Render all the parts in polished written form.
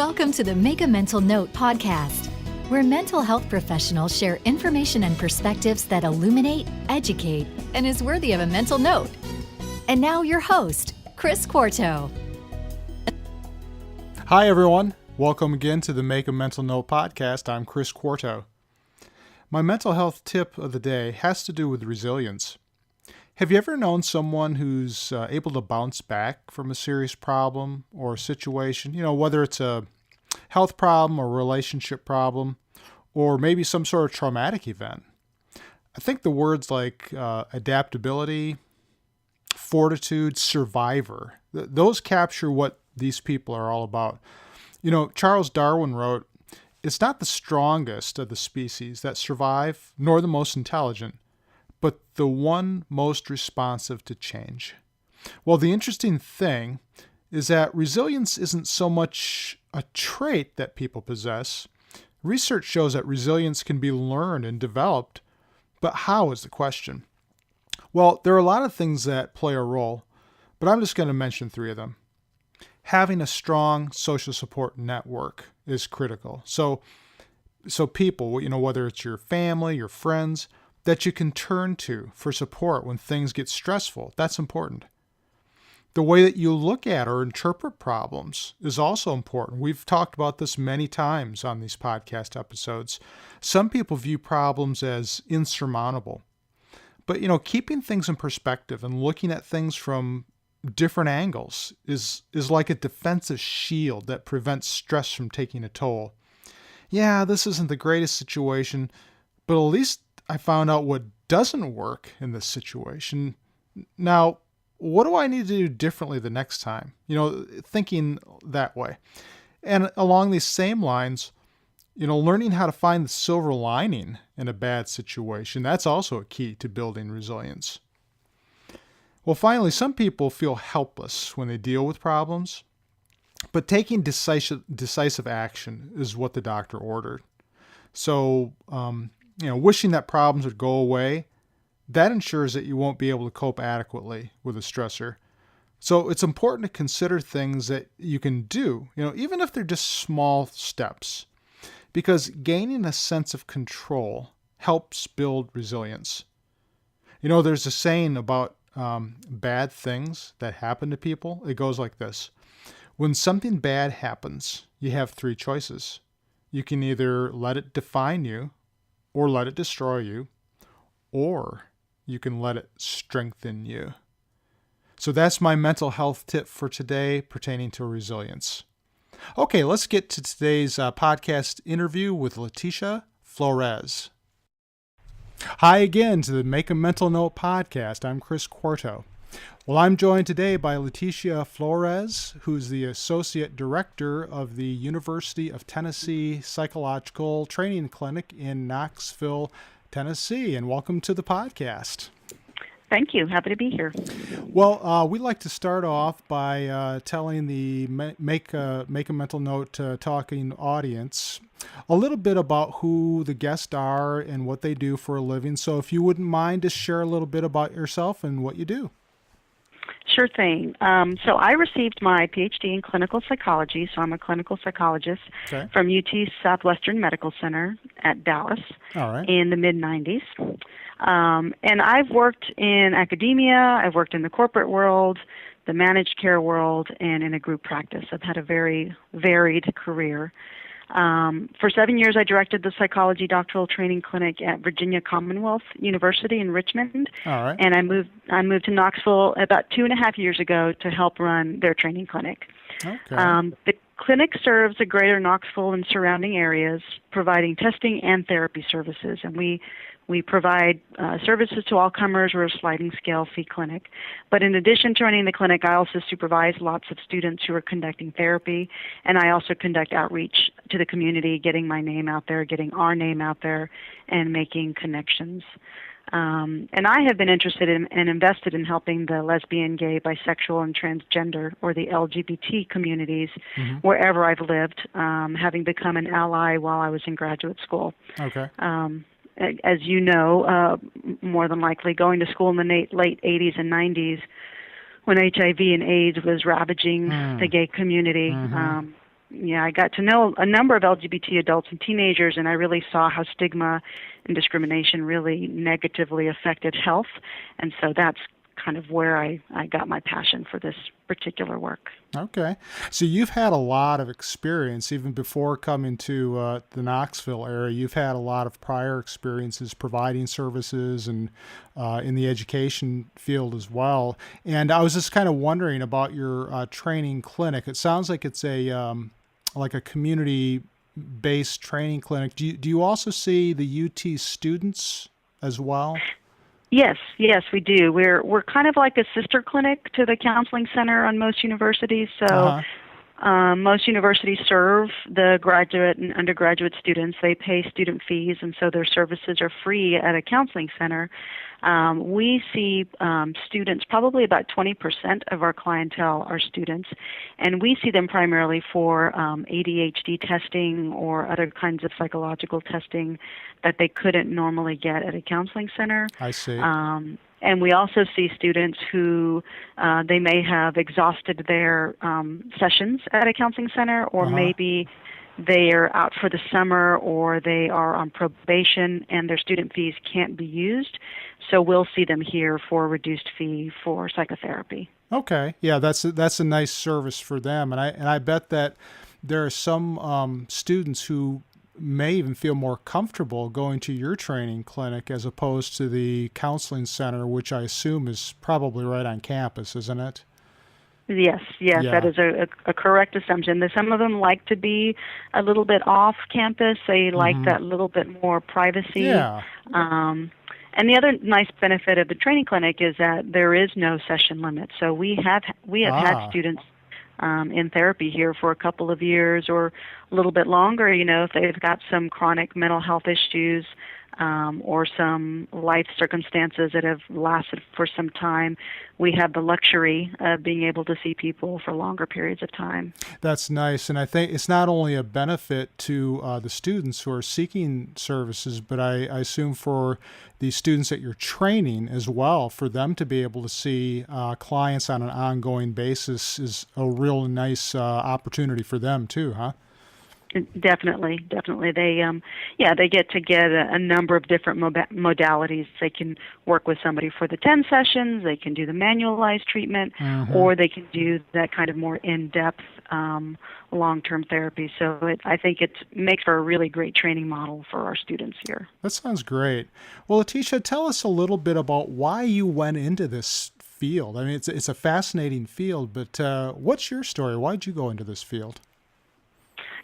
Welcome to the Make a Mental Note podcast, where mental health professionals share information and perspectives that illuminate, educate, and is worthy of a mental note. And now your host, Chris Quarto. Hi, everyone. Welcome again to the Make a Mental Note podcast. I'm Chris Quarto. My mental health tip of the day has to do with resilience. Have you ever known someone who's able to bounce back from a serious problem or situation? Whether it's a health problem or relationship problem, or maybe some sort of traumatic event. I think the words like adaptability, fortitude, survivor, those capture what these people are all about. Charles Darwin wrote, "It's not the strongest of the species that survive, nor the most intelligent, but the one most responsive to change." Well, the interesting thing is that resilience isn't so much a trait that people possess. Research shows that resilience can be learned and developed, but how is the question? Well, there are a lot of things that play a role, but I'm just going to mention three of them. Having a strong social support network is critical. So people, whether it's your family, your friends, that you can turn to for support when things get stressful, that's important. The way that you look at or interpret problems is also important. We've talked about this many times on these podcast episodes. Some people view problems as insurmountable. But, keeping things in perspective and looking at things from different angles is like a defensive shield that prevents stress from taking a toll. Yeah, this isn't the greatest situation, but at least I found out what doesn't work in this situation. Now, what do I need to do differently the next time? Thinking that way. And along these same lines, learning how to find the silver lining in a bad situation, that's also a key to building resilience. Well, finally, some people feel helpless when they deal with problems, but taking decisive action is what the doctor ordered. So, wishing that problems would go away, that ensures that you won't be able to cope adequately with a stressor. So it's important to consider things that you can do, even if they're just small steps, because gaining a sense of control helps build resilience. There's a saying about bad things that happen to people. It goes like this. When something bad happens, you have three choices. You can either let it define you, or let it destroy you, or you can let it strengthen you. So that's my mental health tip for today pertaining to resilience. Okay, let's get to today's podcast interview with Leticia Flores. Hi again to the Make a Mental Note podcast. I'm Chris Quarto. Well, I'm joined today by Leticia Flores, who's the Associate Director of the University of Tennessee Psychological Training Clinic in Knoxville, Tennessee. And welcome to the podcast. Thank you. Happy to be here. Well, we'd like to start off by telling the Make a Mental Note talking audience a little bit about who the guests are and what they do for a living. So if you wouldn't mind, just share a little bit about yourself and what you do. Sure thing. So I received my PhD in clinical psychology, so I'm a clinical psychologist from UT Southwestern Medical Center at Dallas in the mid-90s. And I've worked in academia, I've worked in the corporate world, the managed care world, and in a group practice. I've had a very varied career. For 7 years, I directed the psychology doctoral training clinic at Virginia Commonwealth University in Richmond. And I moved to Knoxville about 2.5 years ago to help run their training clinic. The clinic serves the greater Knoxville and surrounding areas, providing testing and therapy services. And we provide services to all comers. We're a sliding scale fee clinic. But in addition to running the clinic, I also supervise lots of students who are conducting therapy, and I also conduct outreach to the community, getting my name out there, getting our name out there, and making connections. And I have been interested in and invested in helping the lesbian, gay, bisexual, and transgender, or the LGBT communities, wherever I've lived, having become an ally while I was in graduate school. As you know, more than likely, going to school in the late 80s and 90s, when HIV and AIDS was ravaging the gay community, I got to know a number of LGBT adults and teenagers, and I really saw how stigma and discrimination really negatively affected health. And so that's kind of where I got my passion for this particular work. Okay. So you've had a lot of experience even before coming to the Knoxville area. You've had a lot of prior experiences providing services and in the education field as well. And I was just kind of wondering about your training clinic. It sounds like it's a like a community-based training clinic. Do you also see the UT students as well? Yes, we do. We're kind of like a sister clinic to the counseling center on most universities. So most universities serve the graduate and undergraduate students. They pay student fees, and so their services are free at a counseling center. We see students, probably about 20% of our clientele are students, and we see them primarily for ADHD testing or other kinds of psychological testing that they couldn't normally get at a counseling center. I see. And we also see students who they may have exhausted their sessions at a counseling center, or maybe they are out for the summer, or they are on probation and their student fees can't be used. So we'll see them here for a reduced fee for psychotherapy. Okay. Yeah, that's a nice service for them. And I bet that there are some students who may even feel more comfortable going to your training clinic as opposed to the counseling center, which I assume is probably right on campus, isn't it? Yes, yeah. That is a correct assumption. Some of them like to be a little bit off campus. They like that little bit more privacy. Yeah. And the other nice benefit of the training clinic is that there is no session limit. So we have had students in therapy here for a couple of years or a little bit longer, if they've got some chronic mental health issues or some life circumstances that have lasted for some time. We have the luxury of being able to see people for longer periods of time. That's nice. And I think it's not only a benefit to the students who are seeking services, but I assume for the students that you're training as well, for them to be able to see clients on an ongoing basis is a real nice opportunity for them too, huh? Definitely. They get to get a number of different modalities. They can work with somebody for the 10 sessions, they can do the manualized treatment, or they can do that kind of more in-depth long-term therapy. So I think it makes for a really great training model for our students here. That sounds great. Well, Leticia, tell us a little bit about why you went into this field. I mean, it's a fascinating field, but what's your story? Why did you go into this field?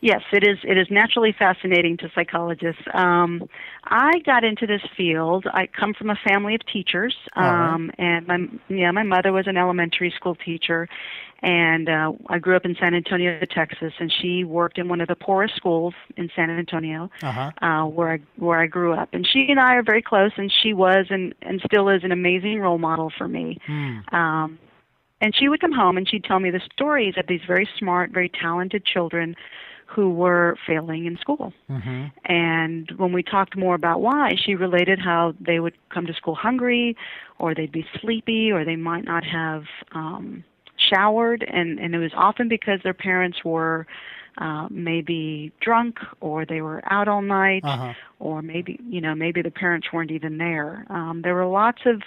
Yes, it is naturally fascinating to psychologists. I got into this field. I come from a family of teachers, and my mother was an elementary school teacher, and I grew up in San Antonio, Texas, and she worked in one of the poorest schools in San Antonio, where I grew up. And she and I are very close, and she was and still is an amazing role model for me. And she would come home and she'd tell me the stories of these very smart, very talented children who were failing in school. And when we talked more about why, she related how they would come to school hungry, or they'd be sleepy, or they might not have showered, and it was often because their parents were maybe drunk, or they were out all night, or maybe the parents weren't even there. There were lots of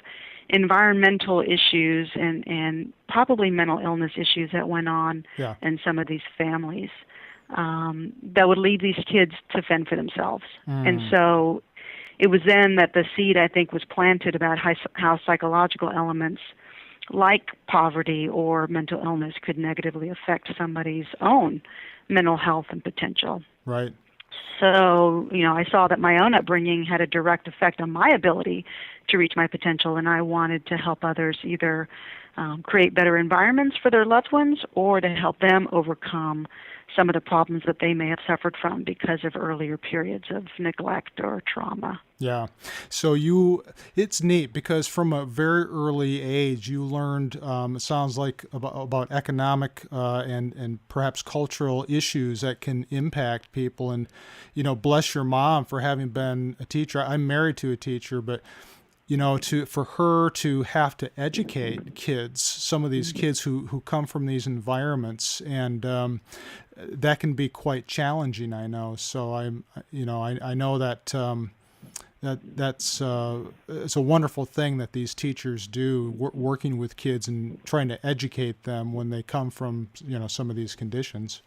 environmental issues and probably mental illness issues that went on in some of these families. That would lead these kids to fend for themselves. And so it was then that the seed, I think, was planted about how psychological elements like poverty or mental illness could negatively affect somebody's own mental health and potential. Right. So, I saw that my own upbringing had a direct effect on my ability to reach my potential, and I wanted to help others either create better environments for their loved ones or to help them overcome some of the problems that they may have suffered from because of earlier periods of neglect or trauma. Yeah. So it's neat because from a very early age, you learned, it sounds like, about economic and perhaps cultural issues that can impact people. And, bless your mom for having been a teacher. I'm married to a teacher, but for her to have to educate kids, some of these kids who come from these environments, and that can be quite challenging, I know. So I know that that's it's a wonderful thing that these teachers do, working with kids and trying to educate them when they come from some of these conditions.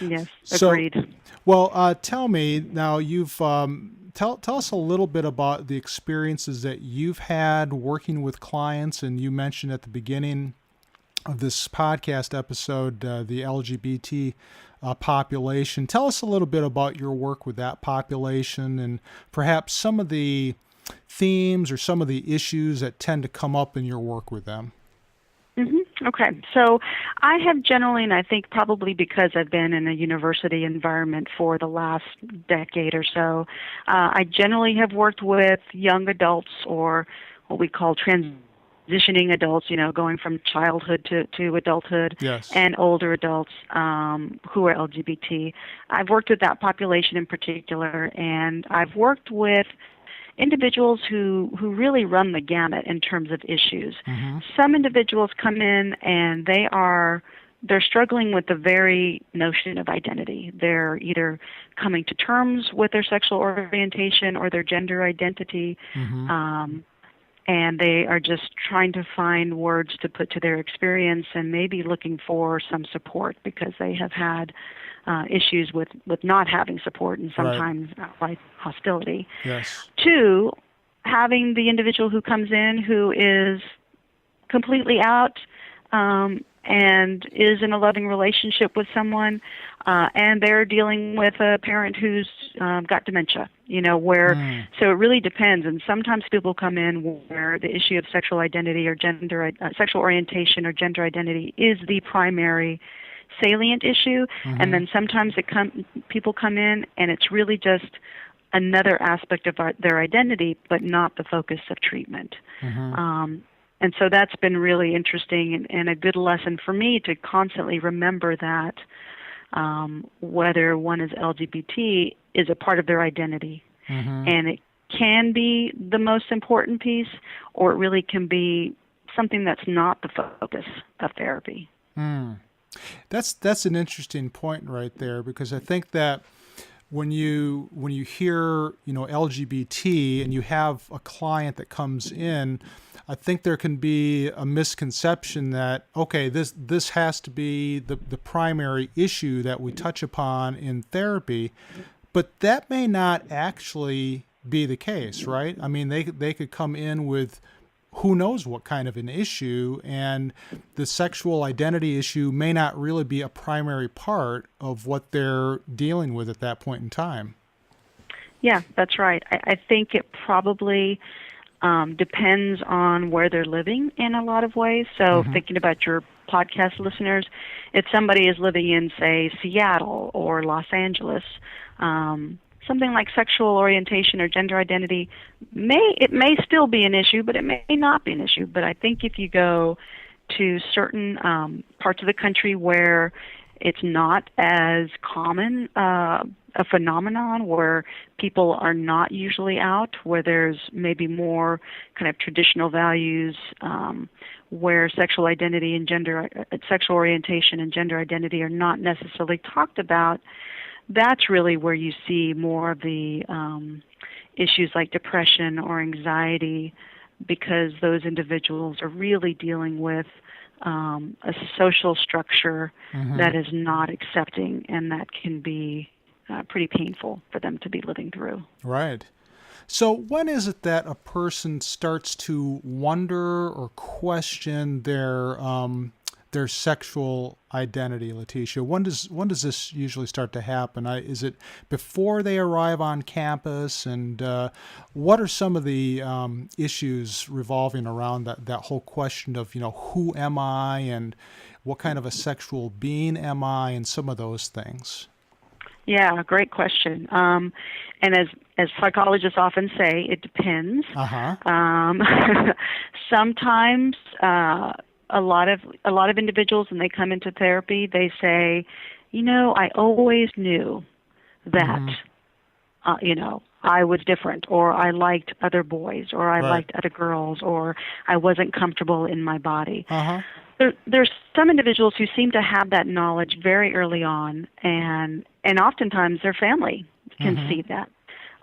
Yes, agreed. So, well, tell me now. You've tell us a little bit about the experiences that you've had working with clients, and you mentioned at the beginning of this podcast episode the LGBT population. Tell us a little bit about your work with that population, and perhaps some of the themes or some of the issues that tend to come up in your work with them. Okay, so I have generally, and I think probably because I've been in a university environment for the last decade or so, I generally have worked with young adults, or what we call transitioning adults, going from childhood to adulthood, yes, and older adults who are LGBT. I've worked with that population in particular, and I've worked with individuals who really run the gamut in terms of issues. Mm-hmm. Some individuals come in and they're struggling with the very notion of identity. They're either coming to terms with their sexual orientation or their gender identity, mm-hmm. And they are just trying to find words to put to their experience, and maybe looking for some support because they have had issues with not having support, and sometimes outright hostility. Yes. 2, having the individual who comes in who is completely out and is in a loving relationship with someone, and they're dealing with a parent who's got dementia, so it really depends. And sometimes people come in where the issue of sexual identity or sexual orientation or gender identity is the primary salient issue, mm-hmm. and then sometimes people come in and it's really just another aspect of their identity, but not the focus of treatment. Mm-hmm. And so that's been really interesting and a good lesson for me to constantly remember that whether one is LGBT is a part of their identity. Mm-hmm. And it can be the most important piece, or it really can be something that's not the focus of therapy. Mm. That's an interesting point right there, because I think that when you hear LGBT and you have a client that comes in, I think there can be a misconception that, okay, this has to be the primary issue that we touch upon in therapy, but that may not actually be the case, right? I mean, they could come in with who knows what kind of an issue, and the sexual identity issue may not really be a primary part of what they're dealing with at that point in time. Yeah, that's right. I think it probably depends on where they're living in a lot of ways. So mm-hmm. thinking about your podcast listeners, if somebody is living in, say, Seattle or Los Angeles, something like sexual orientation or gender identity may still be an issue, but it may not be an issue. But I think if you go to certain parts of the country where it's not as common a phenomenon, where people are not usually out, where there's maybe more kind of traditional values, where sexual identity and sexual orientation and gender identity are not necessarily talked about, that's really where you see more of the issues like depression or anxiety, because those individuals are really dealing with a social structure mm-hmm. that is not accepting, and that can be pretty painful for them to be living through. Right. So when is it that a person starts to wonder or question their sexual identity, Leticia? When does this usually start to happen? Is it before they arrive on campus? And what are some of the issues revolving around that whole question of, who am I and what kind of a sexual being am I, and some of those things? Yeah, great question. And as psychologists often say, it depends. Uh-huh. Sometimes a lot of individuals, when they come into therapy, they say, I always knew that, mm-hmm. I was different, or I liked other boys, or I Right. liked other girls, or I wasn't comfortable in my body. Uh-huh. There's some individuals who seem to have that knowledge very early on, and oftentimes their family can see that.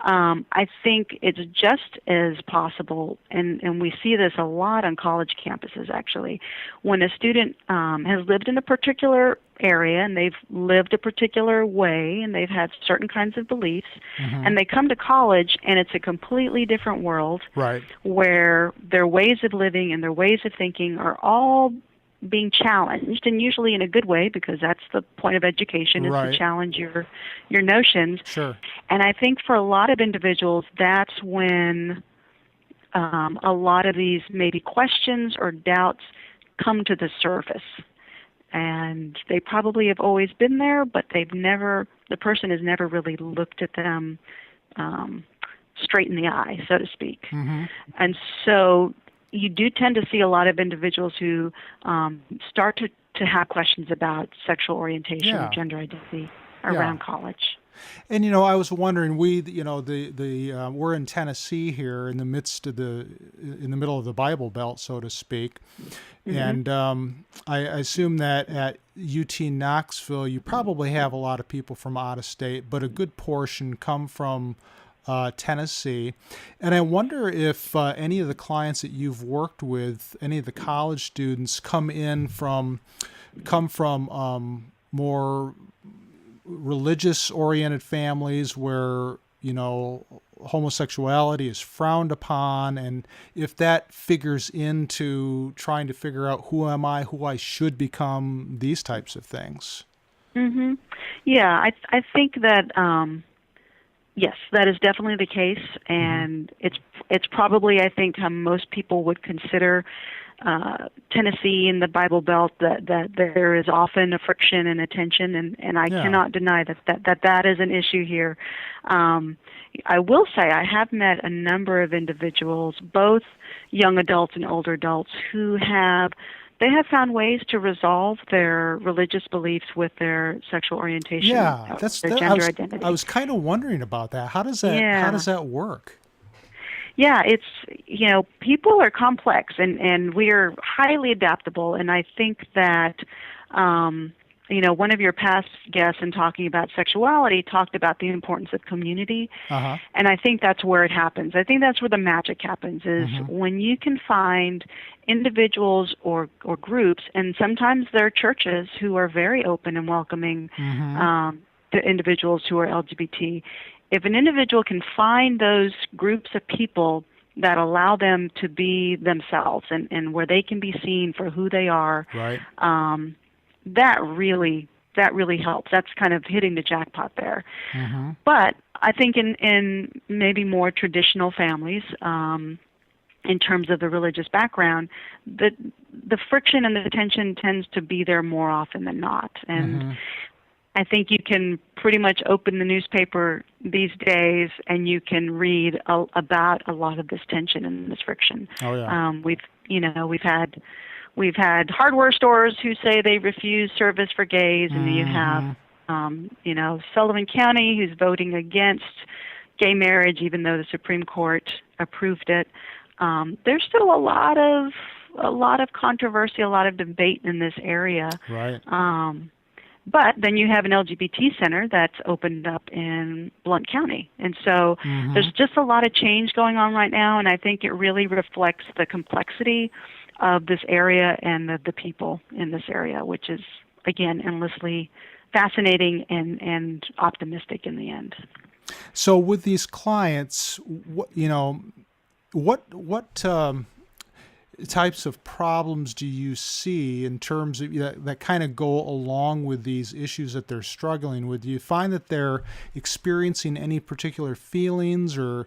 I think it's just as possible, and we see this a lot on college campuses actually, when a student has lived in a particular area and they've lived a particular way and they've had certain kinds of beliefs, and they come to college and it's a completely different world, Right. where their ways of living and their ways of thinking are all being challenged, and usually in a good way, because that's the point of education, is Right. to challenge your notions. Sure. And I think for a lot of individuals, that's when a lot of these maybe questions or doubts come to the surface. And they probably have always been there, but the person has never really looked at them straight in the eye, so to speak. And so you do tend to see a lot of individuals who start to have questions about sexual orientation Yeah. or gender identity around college. And I was wondering, we're in Tennessee here, in the middle of the Bible Belt, so to speak, and I assume that at UT Knoxville you probably have a lot of people from out of state, but a good portion come from Tennessee. And I wonder if any of the clients that you've worked with, any of the college students, come from more religious-oriented families where, homosexuality is frowned upon, and if that figures into trying to figure out who am I, who I should become, these types of things. Yeah, I think that yes, that is definitely the case, and it's probably, I think, how most people would consider Tennessee and the Bible Belt, that there is often a friction and a tension, and I cannot deny that is an issue here. I will say I have met a number of individuals, both young adults and older adults, who have found ways to resolve their religious beliefs with their sexual orientation, their gender identity. I was kind of wondering about that. How does that work? Yeah, it's, people are complex, and we are highly adaptable, and I think that, one of your past guests in talking about sexuality talked about the importance of community, and I think that's where it happens. I think that's where the magic happens, is when you can find individuals or groups, and sometimes there are churches who are very open and welcoming to individuals who are LGBT. If an individual can find those groups of people that allow them to be themselves and where they can be seen for who they are, right. That really helps. That's kind of hitting the jackpot there. But I think in maybe more traditional families, in terms of the religious background, the friction and the tension tends to be there more often than not. And I think you can pretty much open the newspaper these days and you can read about a lot of this tension and this friction. Oh yeah. We've had hardware stores who say they refuse service for gays, and then you have Sullivan County who's voting against gay marriage even though the Supreme Court approved it. There's still a lot of controversy, a lot of debate in this area. Right. But then you have an LGBT center that's opened up in Blount County. And so there's just a lot of change going on right now, and I think it really reflects the complexity of this area and the people in this area, which is, again, endlessly fascinating and optimistic in the end. So with these clients, what types of problems do you see in terms of that kind of go along with these issues that they're struggling with? Do you find that they're experiencing any particular feelings or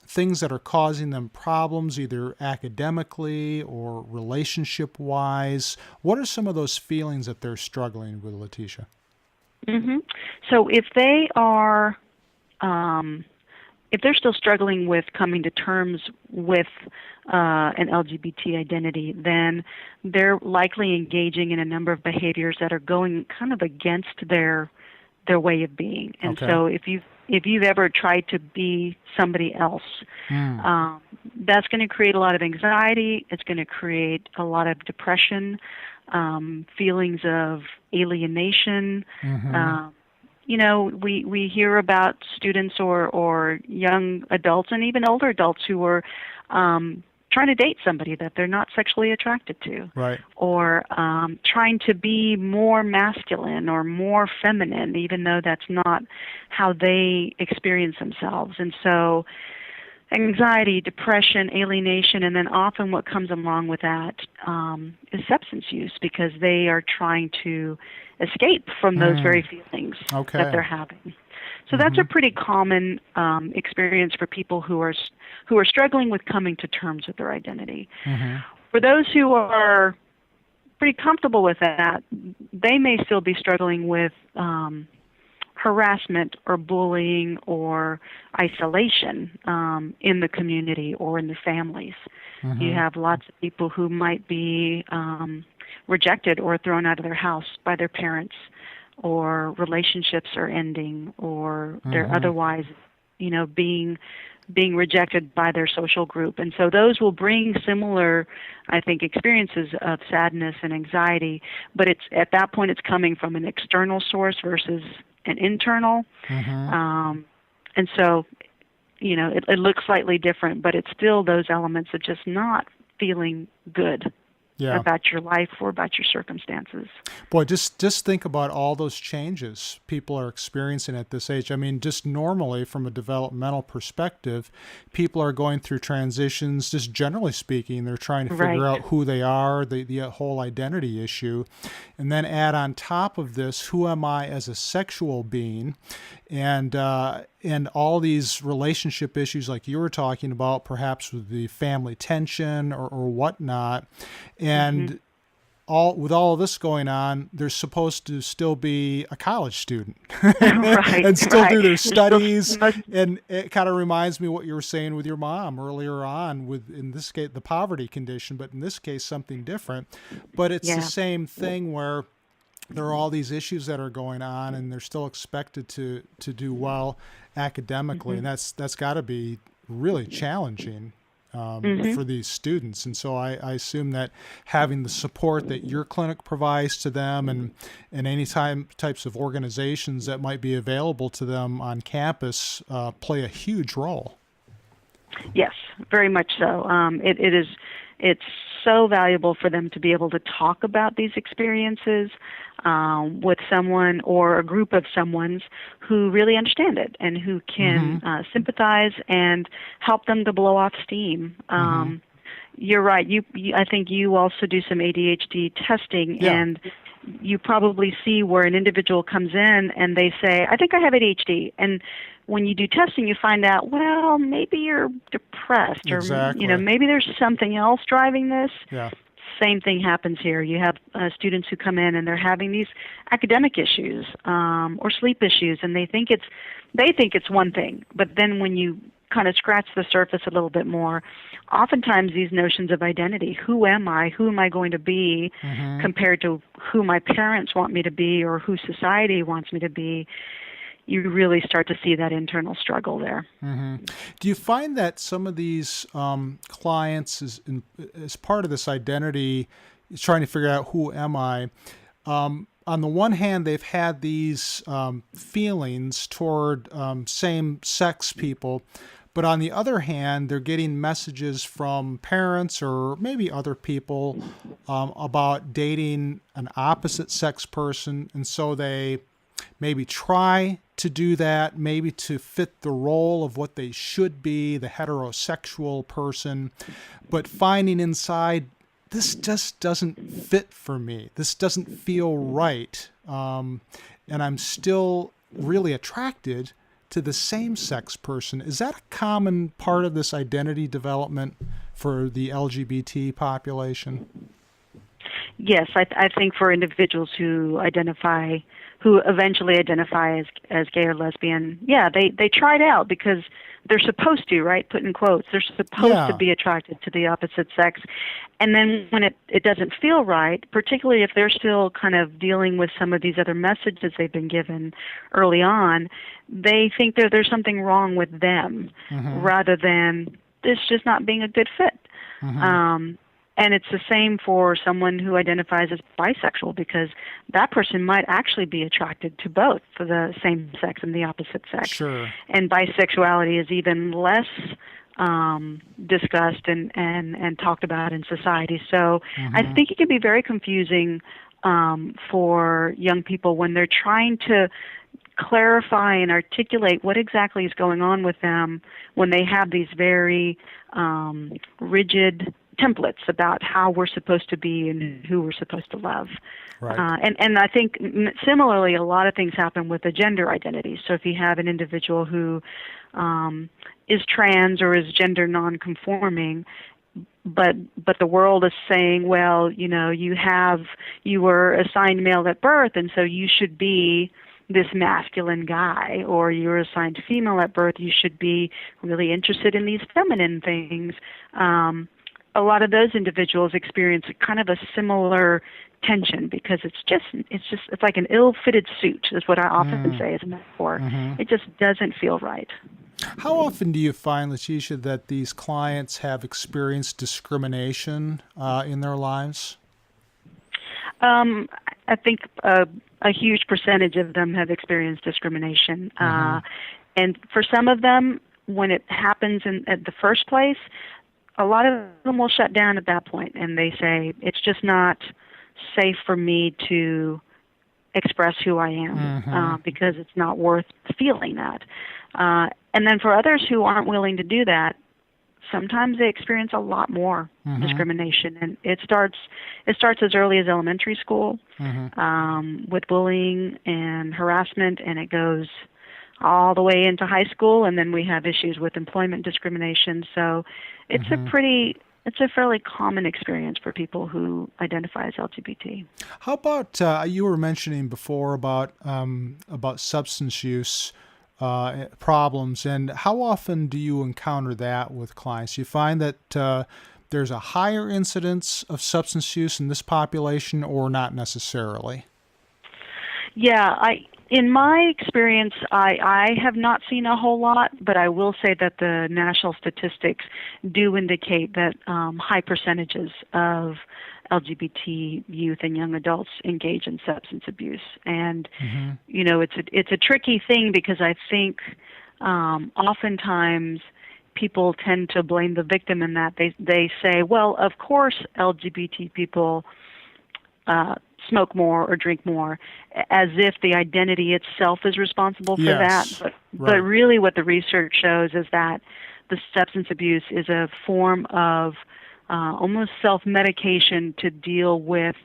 things that are causing them problems, either academically or relationship-wise? What are some of those feelings that they're struggling with, Leticia? So if they are, if they're still struggling with coming to terms with an LGBT identity, then they're likely engaging in a number of behaviors that are going kind of against their way of being. And so if if you've ever tried to be somebody else. That's going to create a lot of anxiety. It's going to create a lot of depression, feelings of alienation. We hear about students or young adults and even older adults who are trying to date somebody that they're not sexually attracted to, right? Or trying to be more masculine or more feminine, even though that's not how they experience themselves. And so anxiety, depression, alienation, and then often what comes along with that is substance use, because they are trying to escape from those very feelings that they're having. So that's a pretty common experience for people who are struggling with coming to terms with their identity. For those who are pretty comfortable with that, they may still be struggling with harassment or bullying or isolation in the community or in the families. You have lots of people who might be rejected or thrown out of their house by their parents, or relationships are ending, or they're otherwise, being rejected by their social group. And so those will bring similar, I think, experiences of sadness and anxiety, but it's at that point it's coming from an external source versus an internal. And so, it looks slightly different, but it's still those elements of just not feeling good about your life or about your circumstances. Boy, just think about all those changes people are experiencing at this age. I mean, just normally from a developmental perspective, people are going through transitions. Just generally speaking, they're trying to figure out who they are, the whole identity issue, and then add on top of this, who am I as a sexual being, and all these relationship issues like you were talking about, perhaps with the family tension or whatnot. And with all of this going on, they're supposed to still be a college student and still do their studies. And it kind of reminds me what you were saying with your mom earlier on, with, in this case, the poverty condition, but in this case, something different. But it's the same thing where there are all these issues that are going on, and they're still expected to do well academically, and that's got to be really challenging for these students. And so I assume that having the support that your clinic provides to them, and any types of organizations that might be available to them on campus play a huge role. Yes, very much so. It's so valuable for them to be able to talk about these experiences with someone or a group of someone's who really understand it and who can sympathize and help them to blow off steam. You're right. I think you also do some ADHD testing, and you probably see where an individual comes in and they say, I think I have ADHD. And when you do testing, you find out, well, maybe you're depressed, or maybe there's something else driving this. Same thing happens here. You have students who come in and they're having these academic issues or sleep issues, and they think it's one thing. But then when you kind of scratch the surface a little bit more, oftentimes these notions of identity, who am I going to be, compared to who my parents want me to be or who society wants me to be, you really start to see that internal struggle there. Do you find that some of these clients, as part of this identity, is trying to figure out who am I, on the one hand, they've had these feelings toward same-sex people, but on the other hand, they're getting messages from parents or maybe other people about dating an opposite-sex person, and so they maybe try to do that, maybe to fit the role of what they should be, the heterosexual person, but finding inside, this just doesn't fit for me. This doesn't feel right. And I'm still really attracted to the same-sex person. Is that a common part of this identity development for the LGBT population? Yes, I think for individuals who eventually identify as gay or lesbian, they try it out because they're supposed to, right? Put in quotes. They're supposed to be attracted to the opposite sex. And then when it doesn't feel right, particularly if they're still kind of dealing with some of these other messages they've been given early on, they think that there's something wrong with them rather than this just not being a good fit. And it's the same for someone who identifies as bisexual, because that person might actually be attracted to both, for the same sex and the opposite sex. Sure. And bisexuality is even less discussed and talked about in society. So I think it can be very confusing for young people when they're trying to clarify and articulate what exactly is going on with them, when they have these very rigid templates about how we're supposed to be and who we're supposed to love. Right. And I think similarly, a lot of things happen with the gender identity. So if you have an individual who is trans or is gender nonconforming, but the world is saying, well, you were assigned male at birth, and so you should be this masculine guy, or you're assigned female at birth, you should be really interested in these feminine things. A lot of those individuals experience kind of a similar tension, because it's like an ill-fitted suit, is what I often say as a metaphor. It just doesn't feel right. How often do you find, Leticia, that these clients have experienced discrimination in their lives? I think a huge percentage of them have experienced discrimination. And for some of them, when it happens at the first place, a lot of them will shut down at that point, and they say, it's just not safe for me to express who I am because it's not worth feeling that. And then for others who aren't willing to do that, sometimes they experience a lot more discrimination, and it starts as early as elementary school with bullying and harassment, and it goes all the way into high school, and then we have issues with employment discrimination. So it's a fairly common experience for people who identify as LGBT. How about you were mentioning before about substance use problems, and how often do you encounter that with clients? You find that there's a higher incidence of substance use in this population, or not necessarily? Yeah, in my experience, I have not seen a whole lot, but I will say that the national statistics do indicate that high percentages of LGBT youth and young adults engage in substance abuse. And, it's a tricky thing, because I think oftentimes people tend to blame the victim in that. They say, well, of course LGBT people smoke more or drink more, as if the identity itself is responsible for that. But really what the research shows is that the substance abuse is a form of almost self-medication to deal with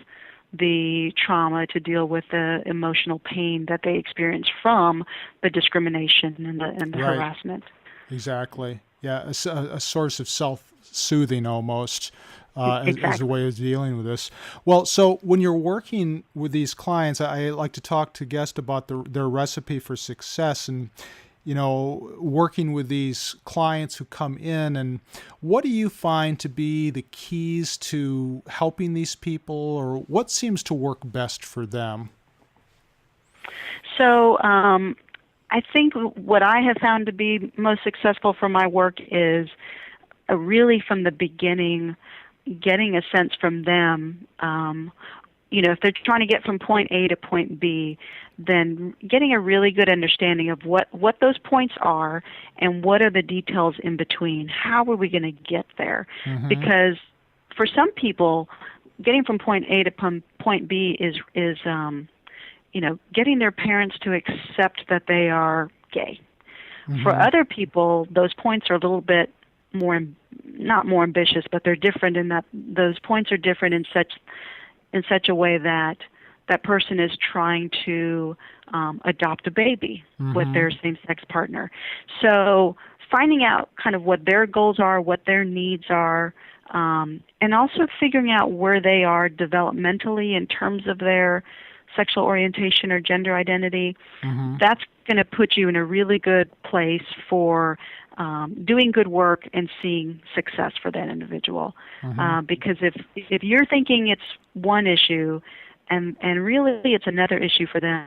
the trauma, to deal with the emotional pain that they experience from the discrimination and the harassment. Exactly. Yeah, a source of self-soothing almost. As a way of dealing with this. Well, so when you're working with these clients, I like to talk to guests about their recipe for success, and working with these clients who come in, and what do you find to be the keys to helping these people, or what seems to work best for them? So I think what I have found to be most successful for my work is really from the beginning getting a sense from them, if they're trying to get from point A to point B, then getting a really good understanding of what those points are and what are the details in between. How are we going to get there? Because for some people, getting from point A to point B is getting their parents to accept that they are gay. For other people, those points are a little bit not more ambitious, but they're different in that those points are different in such a way that that person is trying to adopt a baby with their same-sex partner. So finding out kind of what their goals are, what their needs are, and also figuring out where they are developmentally in terms of their sexual orientation or gender identity, that's going to put you in a really good place for doing good work and seeing success for that individual. Because if you're thinking it's one issue and really it's another issue for them,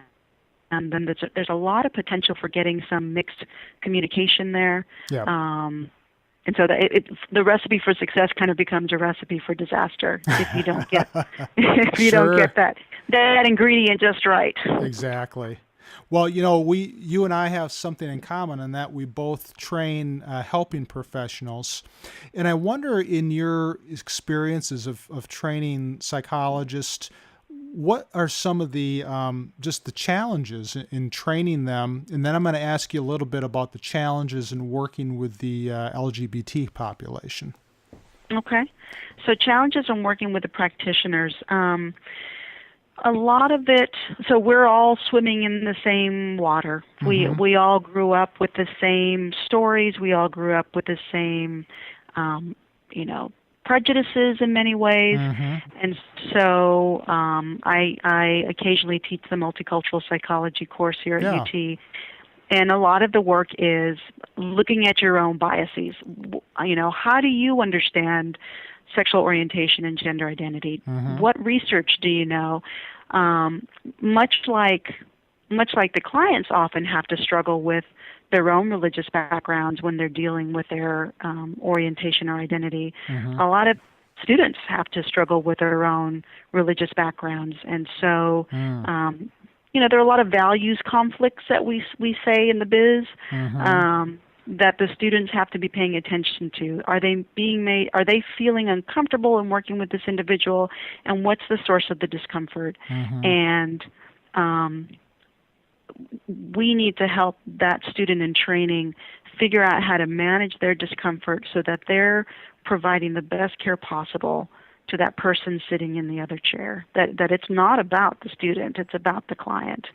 then there's a lot of potential for getting some mixed communication there. Yeah. And so the recipe for success kind of becomes a recipe for disaster if you don't get don't get that ingredient just right. Exactly. Well, you and I have something in common in that we both train helping professionals. And I wonder, in your experiences of training psychologists, what are some of the just the challenges in training them? And then I'm going to ask you a little bit about the challenges in working with the LGBT population. Okay. So challenges in working with the practitioners. A lot of it, so we're all swimming in the same water. We all grew up with the same stories. We all grew up with the same, prejudices in many ways. And so I occasionally teach the multicultural psychology course here at UT. And a lot of the work is looking at your own biases. How do you understand sexual orientation and gender identity? What research do you know? Much like the clients often have to struggle with their own religious backgrounds when they're dealing with their orientation or identity, a lot of students have to struggle with their own religious backgrounds. And so, there are a lot of values conflicts that we say in the biz. That the students have to be paying attention to. Are they feeling uncomfortable in working with this individual, and what's the source of the discomfort? And we need to help that student in training figure out how to manage their discomfort so that they're providing the best care possible to that person sitting in the other chair. That it's not about the student, it's about the client.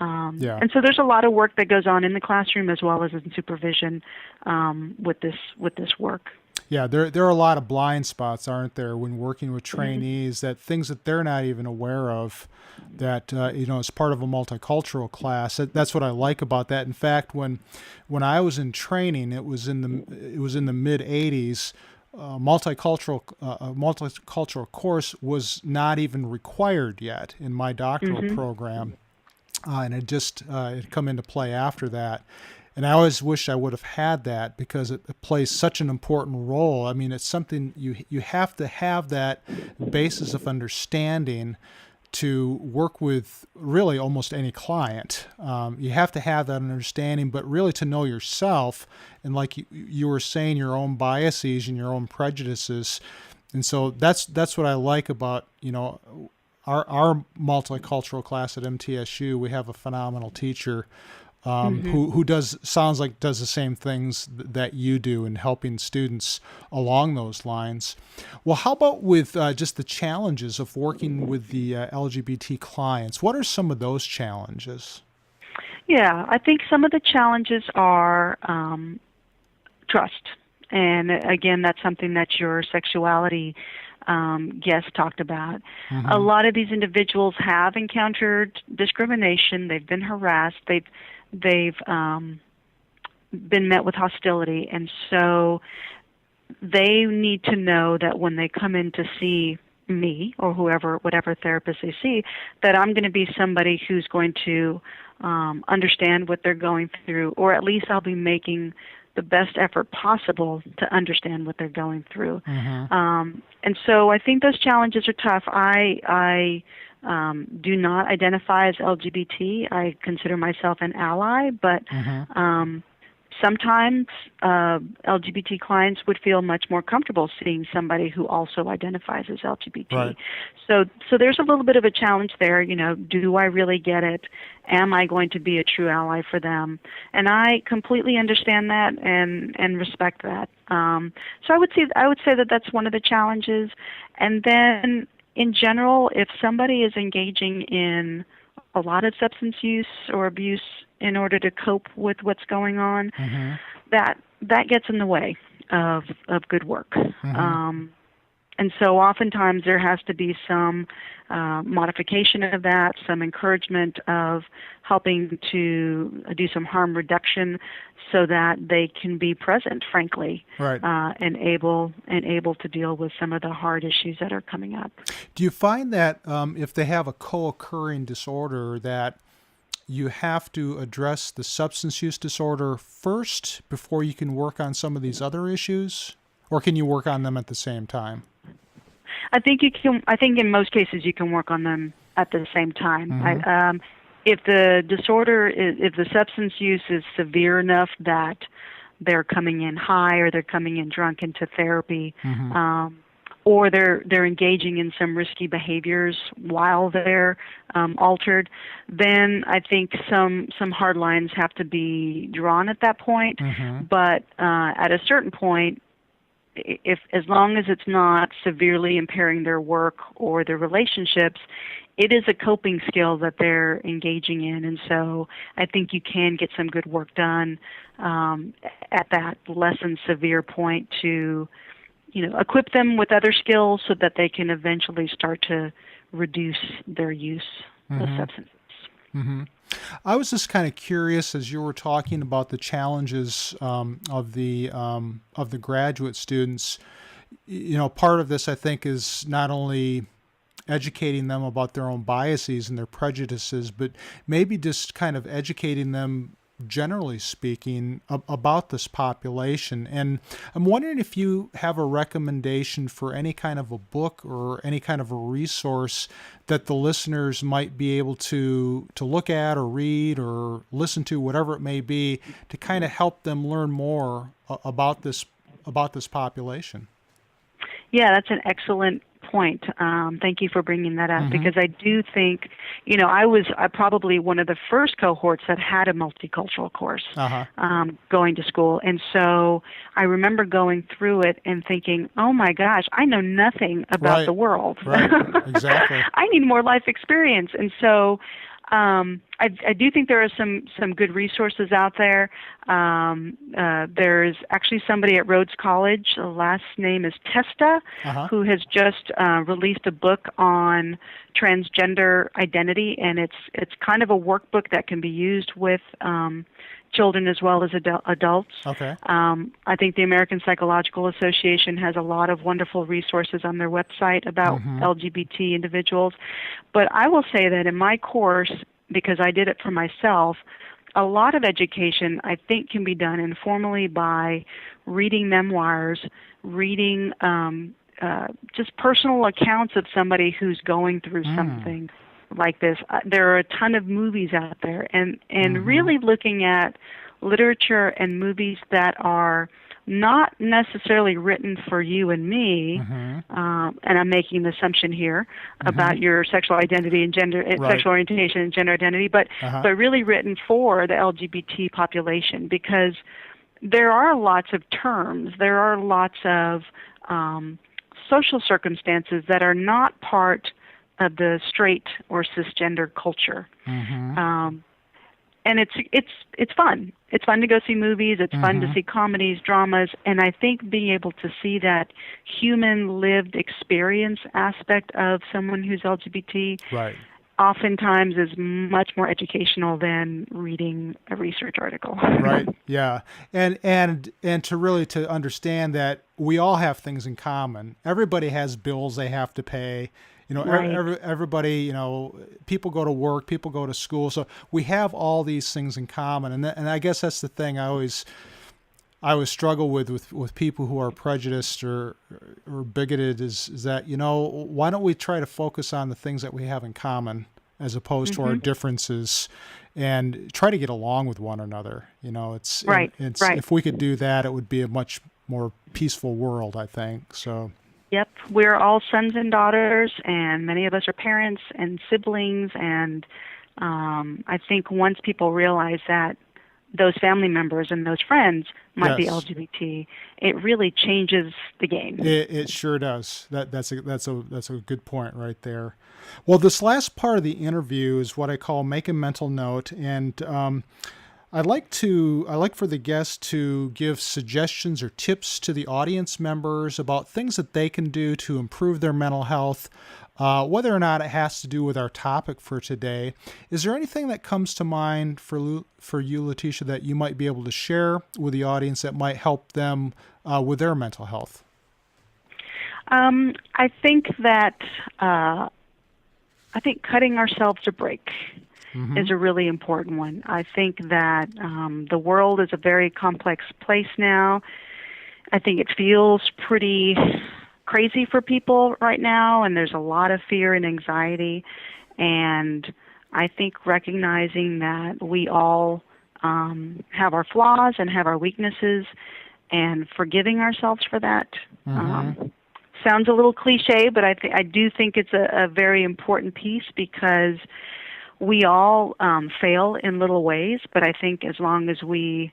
And so there's a lot of work that goes on in the classroom as well as in supervision with this work. Yeah, there are a lot of blind spots, aren't there, when working with trainees, that things that they're not even aware of, that as part of a multicultural class. That's what I like about that. In fact, when I was in training, it was in the mid '80s. Multicultural course was not even required yet in my doctoral program. And it just it come into play after that. And I always wish I would have had that because it plays such an important role. I mean, it's something you have to have that basis of understanding to work with really almost any client. You have to have that understanding, but really to know yourself and, like you were saying, your own biases and your own prejudices. And so that's what I like about, our multicultural class at MTSU. We have a phenomenal teacher who sounds like does the same things that you do in helping students along those lines. Well, how about with just the challenges of working with the LGBT clients? What are some of those challenges? Yeah, I think some of the challenges are trust. And again, that's something that your sexuality guest talked about. A lot of these individuals have encountered discrimination. They've been harassed. They've been met with hostility, and so they need to know that when they come in to see me or whatever therapist they see, that I'm going to be somebody who's going to understand what they're going through, or at least I'll be making the best effort possible to understand what they're going through. And so I think those challenges are tough. I do not identify as LGBT. I consider myself an ally, but sometimes LGBT clients would feel much more comfortable seeing somebody who also identifies as LGBT. Right. So there's a little bit of a challenge there. Do I really get it? Am I going to be a true ally for them? And I completely understand that and respect that. So I would say that that's one of the challenges. And then in general, if somebody is engaging in a lot of substance use or abuse in order to cope with what's going on, that gets in the way of good work. And so oftentimes there has to be some modification of that, some encouragement of helping to do some harm reduction so that they can be present, frankly, right. and able to deal with some of the hard issues that are coming up. Do you find that if they have a co-occurring disorder that you have to address the substance use disorder first before you can work on some of these other issues? Or can you work on them at the same time? I think you can. I think in most cases you can work on them at the same time. Mm-hmm. If the disorder if the substance use is severe enough that they're coming in high or they're coming in drunk into therapy, mm-hmm. Or they're engaging in some risky behaviors while they're altered, then I think some hard lines have to be drawn at that point. Mm-hmm. But at a certain point, if as long as it's not severely impairing their work or their relationships, it is a coping skill that they're engaging in, and so I think you can get some good work done at that less than severe point to, equip them with other skills so that they can eventually start to reduce their use mm-hmm. of substances. Mm-hmm. I was just kind of curious as you were talking about the challenges of the graduate students. Part of this I think is not only educating them about their own biases and their prejudices, but maybe just kind of educating them, generally speaking, about this population. And I'm wondering if you have a recommendation for any kind of a book or any kind of a resource that the listeners might be able to look at or read or listen to, whatever it may be, to kind of help them learn more about this population. Yeah, that's an excellent point. Thank you for bringing that up, mm-hmm. because I do think, I was probably one of the first cohorts that had a multicultural course going to school. And so I remember going through it and thinking, oh my gosh, I know nothing about the world. Right, exactly. I need more life experience. And so I do think there are some good resources out there. There's actually somebody at Rhodes College, the last name is Testa, who has just released a book on transgender identity, and it's kind of a workbook that can be used with children as well as adults. Okay. I think the American Psychological Association has a lot of wonderful resources on their website about mm-hmm. LGBT individuals. But I will say that in my course, because I did it for myself, a lot of education I think can be done informally by reading memoirs, reading just personal accounts of somebody who's going through something like this. There are a ton of movies out there, and mm-hmm. really looking at literature and movies that are not necessarily written for you and me, mm-hmm. And I'm making an assumption here mm-hmm. about your sexual identity and gender, sexual orientation and gender identity, but really written for the LGBT population, because there are lots of terms, there are lots of social circumstances that are not part of the straight or cisgender culture. Mm-hmm. And it's fun. It's fun to go see movies. It's fun to see comedies, dramas, and I think being able to see that human lived experience aspect of someone who's LGBT oftentimes is much more educational than reading a research article. Right. Yeah. And to really to understand that we all have things in common. Everybody has bills they have to pay. Everybody, people go to work, people go to school. So we have all these things in common. And I guess that's the thing I always struggle with people who are prejudiced or bigoted is that, why don't we try to focus on the things that we have in common as opposed to our differences and try to get along with one another. It's if we could do that, it would be a much more peaceful world, I think. So. Yep, we're all sons and daughters, and many of us are parents and siblings, and I think once people realize that those family members and those friends might be LGBT, it really changes the game. It sure does. That's a good point right there. Well, this last part of the interview is what I call make a mental note, and I like for the guests to give suggestions or tips to the audience members about things that they can do to improve their mental health, whether or not it has to do with our topic for today. Is there anything that comes to mind for you, Leticia, that you might be able to share with the audience that might help them with their mental health? I think cutting ourselves a break is a really important one. I think that the world is a very complex place now. I think it feels pretty crazy for people right now, and there's a lot of fear and anxiety. And I think recognizing that we all have our flaws and have our weaknesses, and forgiving ourselves for that. Sounds a little cliche, but I do think it's a very important piece, because we all fail in little ways, but I think as long as we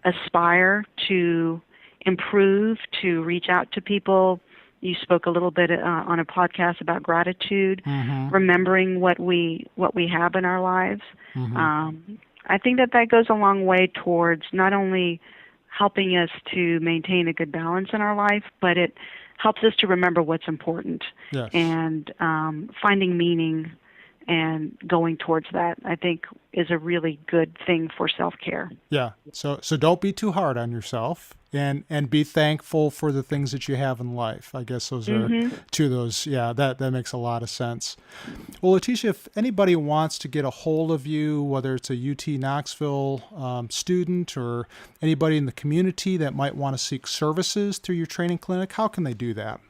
aspire to improve, to reach out to people. You spoke a little bit on a podcast about gratitude, remembering what we have in our lives. I think that goes a long way towards not only helping us to maintain a good balance in our life, but it helps us to remember what's important. Yes. And finding meaning and going towards that, I think, is a really good thing for self-care. Yeah. So don't be too hard on yourself, and be thankful for the things that you have in life. I guess those are two of those. Yeah, that makes a lot of sense. Well, Leticia, if anybody wants to get a hold of you, whether it's a UT Knoxville student or anybody in the community that might want to seek services through your training clinic, how can they do that?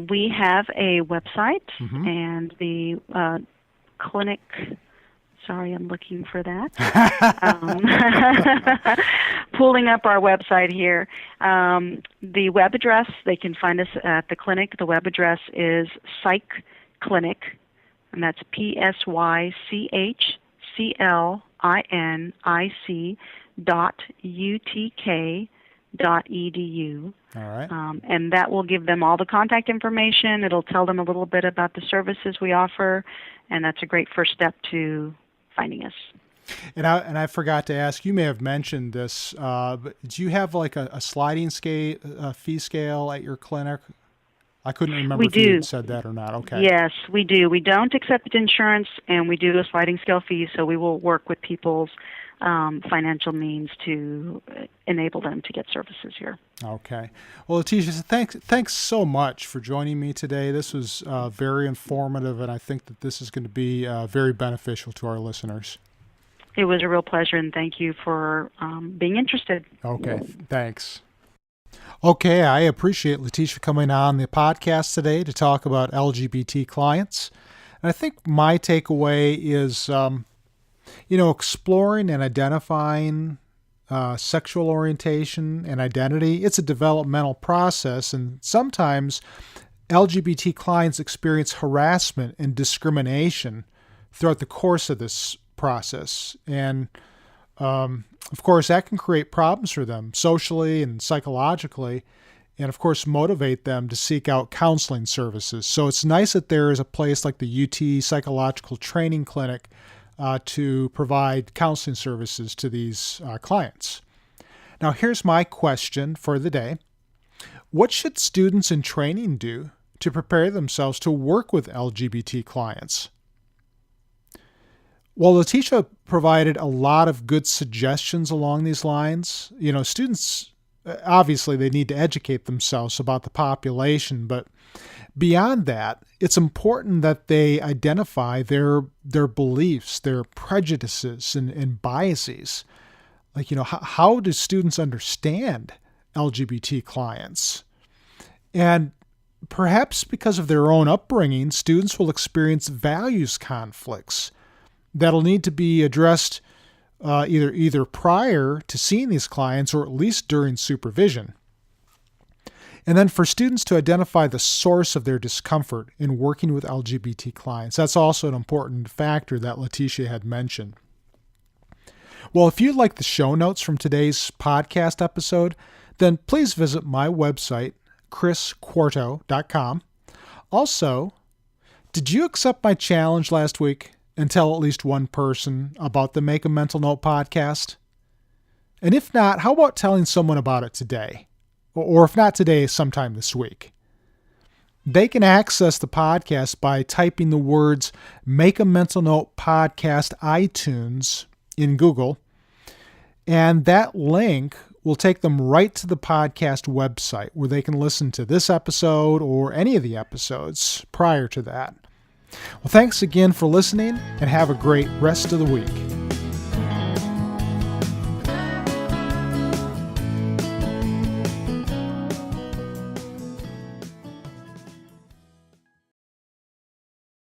We have a website, and the clinic, sorry, I'm looking for that. Pulling up our website here. The web address, they can find us at the clinic. The web address is psychclinic, and that's psychclinic.utk.edu. All right. And that will give them all the contact information. It'll tell them a little bit about the services we offer, and that's a great first step to finding us. And I forgot to ask, you may have mentioned this, but do you have like a sliding scale, fee scale at your clinic? I couldn't remember if you said that or not. Okay. Yes, we do. We don't accept insurance, and we do a sliding scale fee, so we will work with people's financial means to enable them to get services here. Okay. Well, Leticia, thanks so much for joining me today. This was very informative, and I think that this is going to be very beneficial to our listeners. It was a real pleasure, and thank you for being interested. Okay, thanks. Okay, I appreciate Leticia coming on the podcast today to talk about LGBT clients. And I think my takeaway is, exploring and identifying sexual orientation and identity. It's a developmental process, and sometimes LGBT clients experience harassment and discrimination throughout the course of this process. And of course, that can create problems for them socially and psychologically, and of course, motivate them to seek out counseling services. So it's nice that there is a place like the UT Psychological Training Clinic to provide counseling services to these clients. Now, here's my question for the day. What should students in training do to prepare themselves to work with LGBT clients? Well, Leticia provided a lot of good suggestions along these lines. Students, obviously, they need to educate themselves about the population, but beyond that, it's important that they identify their beliefs, their prejudices, and biases. Like, how do students understand LGBT clients? And perhaps because of their own upbringing, students will experience values conflicts that'll need to be addressed either prior to seeing these clients or at least during supervision. And then for students to identify the source of their discomfort in working with LGBT clients. That's also an important factor that Leticia had mentioned. Well, if you'd like the show notes from today's podcast episode, then please visit my website, chrisquarto.com. Also, did you accept my challenge last week and tell at least one person about the Make a Mental Note podcast? And if not, how about telling someone about it today? Or if not today, sometime this week. They can access the podcast by typing the words Make a Mental Note Podcast iTunes in Google, and that link will take them right to the podcast website where they can listen to this episode or any of the episodes prior to that. Well, thanks again for listening, and have a great rest of the week.